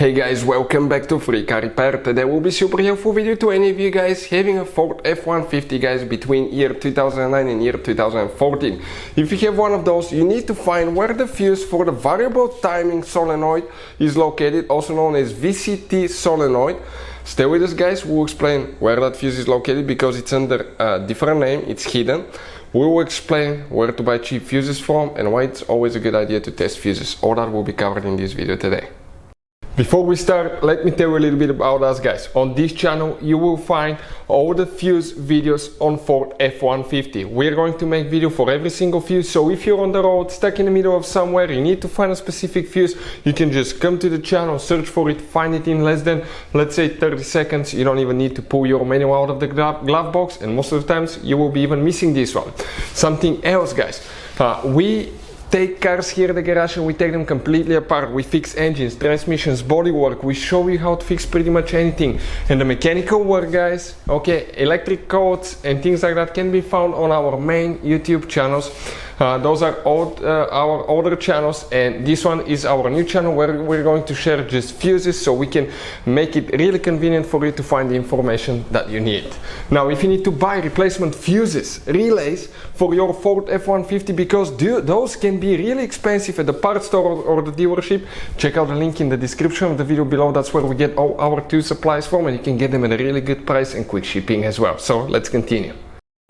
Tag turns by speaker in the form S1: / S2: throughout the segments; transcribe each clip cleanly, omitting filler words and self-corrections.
S1: Hey guys, welcome back to Free Car Repair. Today will be super helpful video to any of you guys having a Ford F-150 guys between year 2009 and year 2014. If you have one of those, you need to find where the fuse for the variable timing solenoid is located, also known as VCT solenoid. Stay with us guys, we'll explain where that fuse is located because it's under a different name, it's hidden. We will explain where to buy cheap fuses from and why it's always a good idea to test fuses. All that will be covered in this video today. Before we start, let me tell you a little bit about us guys. On this channel you will find all the fuse videos on Ford F-150. We're going to make video for every single fuse, so if you're on the road, stuck in the middle of somewhere, you need to find a specific fuse, you can just come to the channel, search for it, find it in less than, let's say, 30 seconds. You don't even need to pull your manual out of the glove box, and most of the times you will be even missing this one. Something else guys, we take cars here at the garage and we take them completely apart. We fix engines, transmissions, bodywork. We show you how to fix pretty much anything. And the mechanical work guys, okay, electric codes and things like that can be found on our main YouTube channels. Those are our older channels, and this one is our new channel where we're going to share just fuses so we can make it really convenient for you to find the information that you need. Now if you need to buy replacement fuses, relays for your Ford F-150, because those can be really expensive at the parts store or the dealership, check out the link in the description of the video below. That's where we get all our tool supplies from, and you can get them at a really good price and quick shipping as well. So let's continue.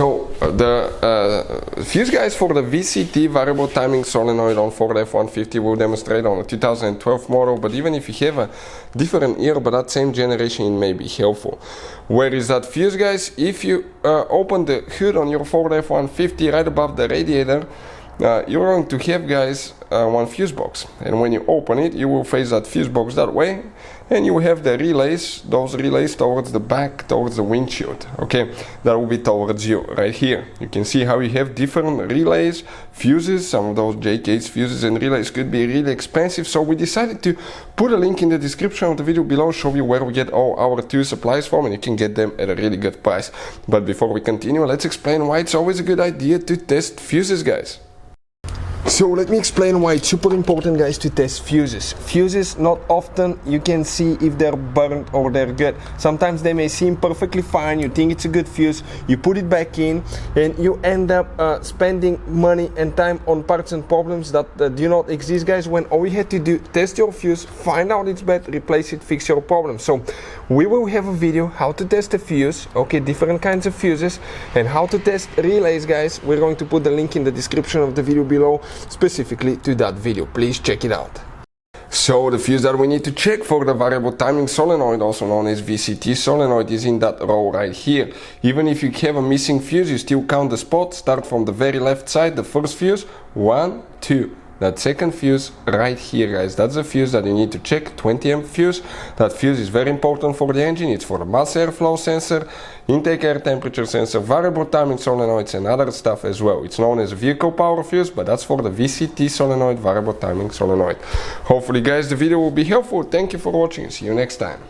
S1: So the fuse guys for the VCT variable timing solenoid on Ford F-150 will demonstrate on a 2012 model, but even if you have a different year but that same generation, it may be helpful. Where is that fuse guys? If you open the hood on your Ford F-150 right above the radiator, you're going to have guys one fuse box, and when you open it you will face that fuse box that way, and you have the relays, those relays towards the back, towards the windshield. Okay, that will be towards you right here. You can see how you have different relays, fuses. Some of those JK's fuses and relays could be really expensive, so we decided to put a link in the description of the video below, show you where we get all our tool supplies from, and you can get them at a really good price. But before we continue, let's explain why it's always a good idea to test fuses guys. So let me explain why it's super important guys to test fuses. Fuses, not often you can see if they're burnt or they're good. Sometimes they may seem perfectly fine, you think it's a good fuse, you put it back in and you end up spending money and time on parts and problems that do not exist guys, when all you had to do, test your fuse, find out it's bad, replace it, fix your problem. So we will have a video how to test a fuse, okay, different kinds of fuses, and how to test relays guys. We're going to put the link in the description of the video below specifically to that video. Please check it out. So the fuse that we need to check for the variable timing solenoid, also known as VCT solenoid, is in that row right here. Even if you have a missing fuse, you still count the spots. Start from the very left side, the first fuse, 1, 2. That second fuse right here guys, that's the fuse that you need to check, 20 amp fuse. That fuse is very important for the engine. It's for the mass airflow sensor, intake air temperature sensor, variable timing solenoids and other stuff as well. It's known as a vehicle power fuse, but that's for the VCT solenoid, variable timing solenoid. Hopefully guys the video will be helpful. Thank you for watching, see you next time.